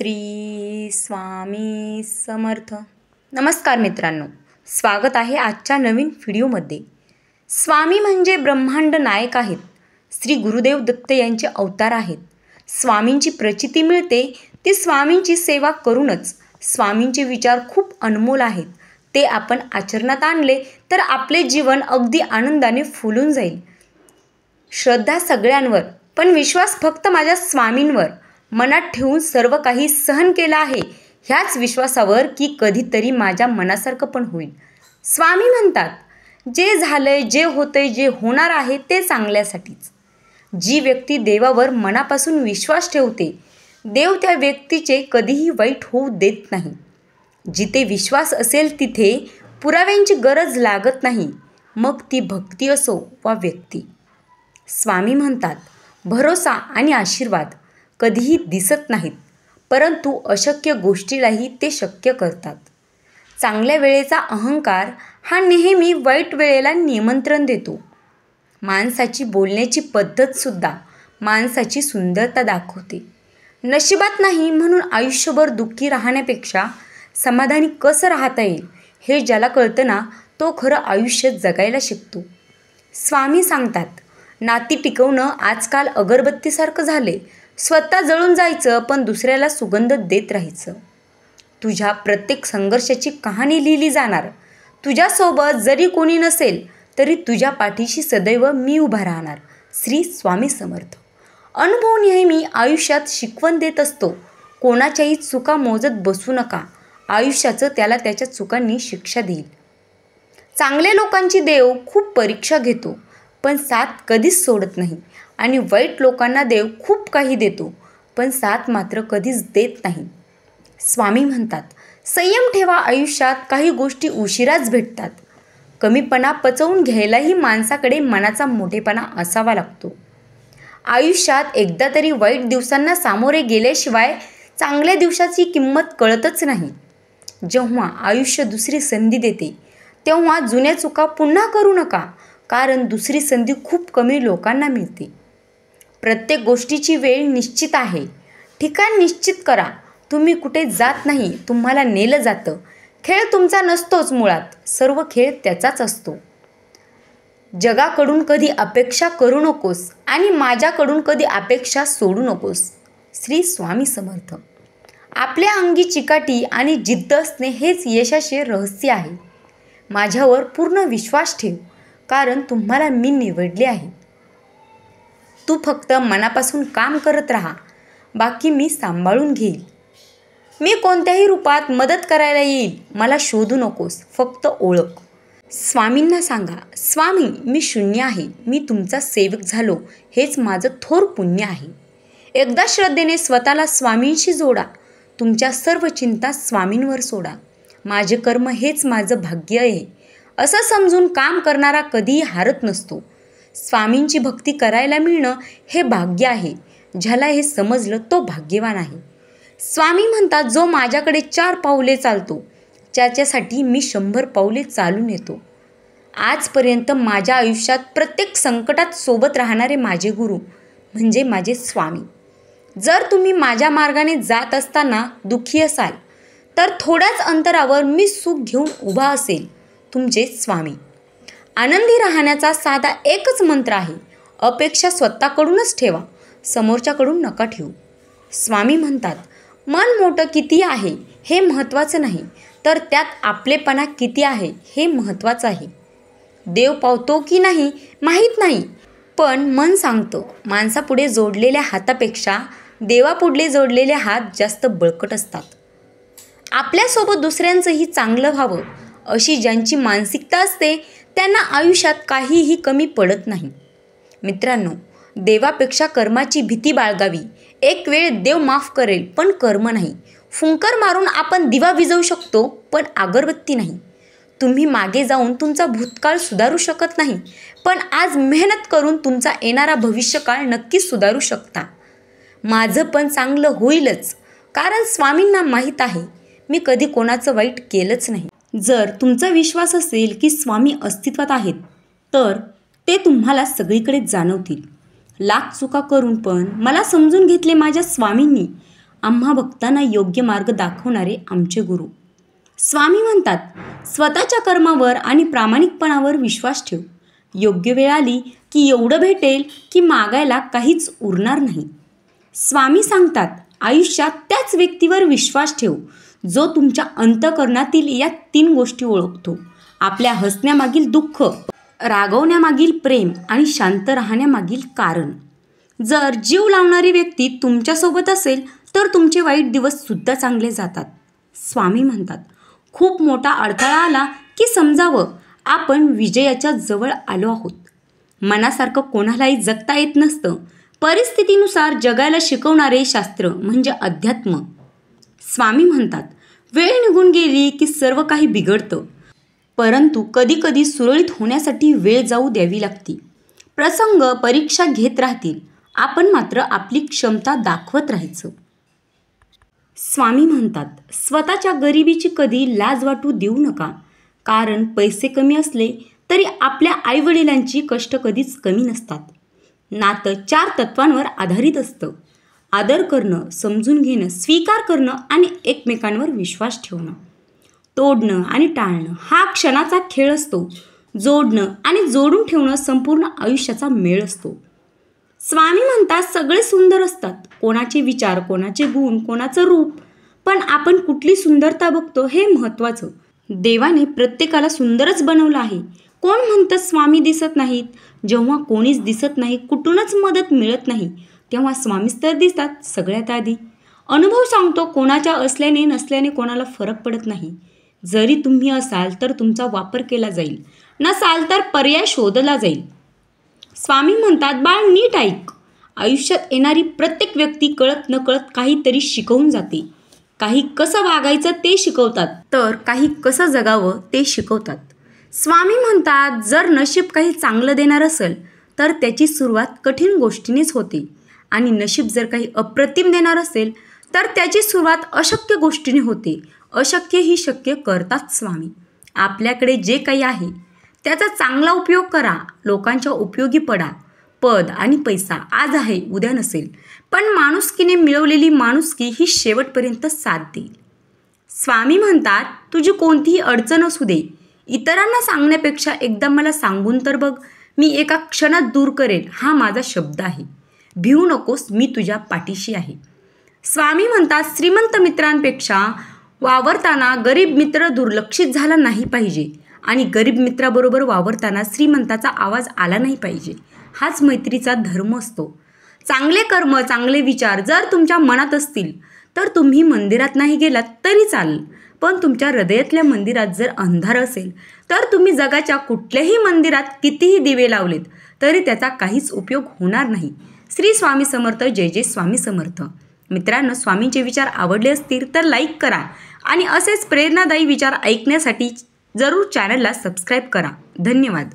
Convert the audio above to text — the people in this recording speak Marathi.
श्री स्वामी समर्थ. नमस्कार मित्रांनो, स्वागत आहे आजच्या नवीन व्हिडिओमध्ये. स्वामी म्हणजे ब्रह्मांड नायक आहेत. श्री गुरुदेव दत्त यांचे अवतार आहेत. स्वामींची प्रचिती मिळते ती स्वामींची सेवा करूनच. स्वामींचे विचार खूप अनमोल आहेत. ते आपण आचरणात आणले तर आपले जीवन अगदी आनंदाने फुलून जाईल. श्रद्धा सगळ्यांवर, पण विश्वास फक्त माझ्या स्वामींवर. मनात ठेवून सर्व काही सहन केलं आहे ह्याच विश्वासावर की कधीतरी माझ्या मनासारखं पण होईल. स्वामी म्हणतात, जे झालंय, जे होतंय, जे होणार आहे ते चांगल्यासाठीच. जी व्यक्ती देवावर मनापासून विश्वास ठेवते, देव त्या व्यक्तीचे कधीही वाईट होऊ देत नाही. जिथे विश्वास असेल तिथे पुराव्यांची गरज लागत नाही, मग ती भक्ती असो वा व्यक्ती. स्वामी म्हणतात, भरोसा आणि आशीर्वाद कधीही दिसत नाहीत, परंतु अशक्य गोष्टीलाही ते शक्य करतात. चांगल्या वेळेचा अहंकार हा नेहमी वाईट वेळेला निमंत्रण देतो. माणसाची बोलण्याची पद्धतसुद्धा माणसाची सुंदरता दाखवते. नशिबात नाही म्हणून आयुष्यभर दुःखी राहण्यापेक्षा समाधानी कसं राहता येईल हे ज्याला कळतं ना, तो खरं आयुष्य जगायला शिकतो. स्वामी सांगतात, नाती टिकवणं आजकाल अगरबत्तीसारखं झाले. स्वतः जळून जायचं पण दुसऱ्याला सुगंध देत राहायचं. तुझ्या प्रत्येक संघर्षाची कहाणी लिहिली जाणार. तुझ्यासोबत जरी कोणी नसेल तरी तुझ्या पाठीशी सदैव मी उभा राहणार. श्री स्वामी समर्थ. अनुभव नेहमी आयुष्यात शिकवण देत असतो. कोणाच्याही चुका मोजत बसू नका. आयुष्याचं त्याला त्याच्या चुकांनी शिक्षा देईल. चांगल्या लोकांची देव खूप परीक्षा घेतो पण साथ कधीच सोडत नाही. आणि वाईट लोकांना देव खूप काही देतो पण साथ मात्र कधीच देत नाही. स्वामी म्हणतात, संयम ठेवा. आयुष्यात काही गोष्टी उशिराच भेटतात. कमीपणा पचवून घ्यायलाही माणसाकडे मनाचा मोठेपणा असावा लागतो. आयुष्यात एकदा तरी वाईट दिवसांना सामोरे गेल्याशिवाय चांगल्या दिवसाची किंमत कळतच नाही. जेव्हा आयुष्य दुसरी संधी देते तेव्हा जुन्या चुका पुन्हा करू नका, कारण दुसरी संधी खूप कमी लोकांना मिळते. प्रत्येक गोष्टीची वेळ निश्चित आहे. ठिकाण निश्चित करा. तुम्ही कुठे जात नाही, तुम्हाला नेलं जातं. खेळ तुमचा नसतोच मुळात, सर्व खेळ त्याचाच असतो. जगाकडून कधी अपेक्षा करू नकोस आणि माझ्याकडून कधी अपेक्षा सोडू नकोस. श्री स्वामी समर्थ. आपल्या अंगी चिकाटी आणि जिद्द असणे हेच यशाचे रहस्य आहे. माझ्यावर पूर्ण विश्वास ठेव, कारण तुम्हाला मी निवडले आहे. तू फक्त मनापासून काम करत राहा, बाकी मी सांभाळून घेईल. मी कोणत्याही रूपात मदत करायला येईल. मला शोधू नकोस, फक्त ओळख. स्वामींना सांगा, स्वामी मी शून्य आहे, मी तुमचा सेवक झालो, हेच माझं थोर पुण्य आहे. एकदा श्रद्धेने स्वतःला स्वामींशी जोडा. तुमच्या सर्व चिंता स्वामींवर सोडा. माझे कर्म हेच माझं भाग्य आहे असं समजून काम करणारा कधीही हारत नसतो. स्वामींची भक्ती करायला मिळणं हे भाग्य आहे. ज्याला हे समजलं तो भाग्यवान आहे. स्वामी म्हणतात, जो माझ्याकडे 4 पावले चालतो त्याच्यासाठी मी 100 पावले चालून येतो. आजपर्यंत माझ्या आयुष्यात प्रत्येक संकटात सोबत राहणारे माझे गुरु म्हणजे माझे स्वामी. जर तुम्ही माझ्या मार्गाने जात असताना दुःखी असाल तर थोड्याच अंतरावर मी सुख घेऊन उभा असेल, तुमचे स्वामी. आनंदी राहण्याचा साधा एकच मंत्र आहे. अपेक्षा स्वतःकडूनच ठेवा, समोरच्याकडून नका ठेवू. स्वामी म्हणतात, मन मोठं किती आहे हे महत्त्वाचं नाही, तर त्यात आपलेपणा किती आहे हे महत्त्वाचं आहे. देव पावतो की नाही माहीत नाही, पण मन सांगतो, माणसापुढे जोडलेल्या हातापेक्षा देवापुढले जोडलेले हात जास्त बळकट असतात. आपल्यासोबत दुसऱ्यांचंही चांगलं व्हावं अशी ज्यांची मानसिकता असते त्यांना आयुष्यात काहीही कमी पडत नाही. मित्रांनो, देवापेक्षा कर्माची भीती बाळगावी. एक वेळ देव माफ करेल पण कर्म नाही. फुंकर मारून आपण दिवा विझवू शकतो पण अगरबत्ती नाही. तुम्ही मागे जाऊन तुमचा भूतकाळ सुधारू शकत नाही, पण आज मेहनत करून तुमचा येणारा भविष्यकाळ नक्कीच सुधारू शकता. माझं पण चांगलं होईलच, कारण स्वामींना माहीत आहे मी कधी कोणाचं वाईट केलंच नाही. जर तुमचा विश्वास असेल की स्वामी अस्तित्वात आहेत तर ते तुम्हाला सगळीकडे जाणवतील. लाख चुका करून पण मला समजून घेतले माझ्या स्वामींनी. आम्हा भक्तांना योग्य मार्ग दाखवणारे आमचे गुरु. स्वामी म्हणतात, स्वतःच्या कर्मावर आणि प्रामाणिकपणावर विश्वास ठेव. योग्य वेळ आली की एवढं भेटेल की मागायला काहीच उरणार नाही. स्वामी सांगतात, आयुष्यात त्याच व्यक्तीवर विश्वास ठेव जो तुमच्या अंतःकरणातील या 3 गोष्टी ओळखतो. आपल्या हसण्यामागील दुःख, रागवण्यामागील प्रेम आणि शांत राहण्यामागील कारण. जर जीव लावणारी व्यक्ती तुमच्यासोबत असेल तर तुमचे वाईट दिवससुद्धा चांगले जातात. स्वामी म्हणतात, खूप मोठा अडथळा आला की समजावं आपण विजयाच्या जवळ आलो आहोत. मनासारखं कोणालाही जगता येत नसतं. परिस्थितीनुसार जगायला शिकवणारे शास्त्र म्हणजे अध्यात्म. स्वामी म्हणतात, वेळ निघून गेली की सर्व काही बिघडतं, परंतु कधीकधी सुरळीत होण्यासाठी वेळ जाऊ द्यावी लागते. प्रसंग परीक्षा घेत राहतील, आपण मात्र आपली क्षमता दाखवत राहायचं. स्वामी म्हणतात, स्वतःच्या गरिबीची कधी लाज वाटू देऊ नका. कारण पैसे कमी असले तरी आपल्या आईवडिलांची कष्ट कधीच कमी नसतात. नातं 4 तत्वांवर आधारित असतं. आदर करणं, समजून घेणं, स्वीकार करणं आणि एकमेकांवर विश्वास ठेवणं. तोडणं आणि टाळणं हा क्षणाचा खेळ असतो. जोडणं आणि जोडून ठेवणं संपूर्ण आयुष्याचा मेळ असतो. स्वामी म्हणतात, सगळे सुंदर असतात. कोणाचे विचार, कोणाचे गुण, कोणाचं रूप, पण आपण कुठली सुंदरता बघतो हे महत्त्वाचं. देवाने प्रत्येकाला सुंदरच बनवलं आहे. कोण म्हणतं स्वामी दिसत नाहीत? जेव्हा कोणीच दिसत नाही, कुठूनच मदत मिळत नाही, तेव्हा स्वामीच तर दिसतात सगळ्यात आधी. अनुभव सांगतो, कोणाच्या असल्याने नसल्याने कोणाला फरक पडत नाही. जरी तुम्ही असाल तर तुमचा वापर केला जाईल, नसाल तर पर्याय शोधला जाईल. स्वामी म्हणतात, बाळ नीट ऐक. आयुष्यात येणारी प्रत्येक व्यक्ती कळत नकळत काहीतरी शिकवून जाते. काही कसं वागायचं ते शिकवतात, तर काही कसं जगावं ते शिकवतात. स्वामी म्हणतात, जर नशीब काही चांगलं देणार असेल तर त्याची सुरुवात कठीण गोष्टीनेच होते, आणि नशीब जर काही अप्रतिम देणार असेल तर त्याची सुरुवात अशक्य गोष्टीने होते. अशक्य ही शक्य करतात स्वामी. आपल्याकडे जे काही आहे त्याचा चांगला उपयोग करा, लोकांच्या उपयोगी पडा. पद आणि पैसा आज आहे, उद्या नसेल, पण माणुसकीने मिळवलेली माणुसकी ही शेवटपर्यंत साथ देईल. स्वामी म्हणतात, तुझी कोणतीही अडचण असू दे, इतरांना सांगण्यापेक्षा एकदा मला सांगून तर बघ, मी एका क्षणात दूर करेन, हा माझा शब्द आहे. भिवू नकोस, मी तुझ्या पाठीशी आहे. स्वामी म्हणतात, श्रीमंत मित्रांपेक्षा वावरताना गरीब मित्र दुर्लक्षित झाला नाही पाहिजे, आणि गरीब मित्राबरोबर वावरताना श्रीमंताचा आवाज आला नाही पाहिजे. हाच मैत्रीचा धर्म असतो. चांगले कर्म, चांगले विचार जर तुमच्या मनात असतील तर तुम्ही मंदिरात नाही गेलात तरी चालेल, पण तुमच्या हृदयातल्या मंदिरात जर अंधार असेल तर तुम्ही जगाच्या कुठल्याही मंदिरात कितीही दिवे लावलेत तरी त्याचा काहीच उपयोग होणार नाही. श्री स्वामी समर्थ. जय जय स्वामी समर्थ. मित्रांनो, स्वामींचे विचार आवडले असतील तर लाईक करा, आणि असेच प्रेरणादायी विचार ऐकण्यासाठी जरूर चॅनलला सबस्क्राईब करा. धन्यवाद.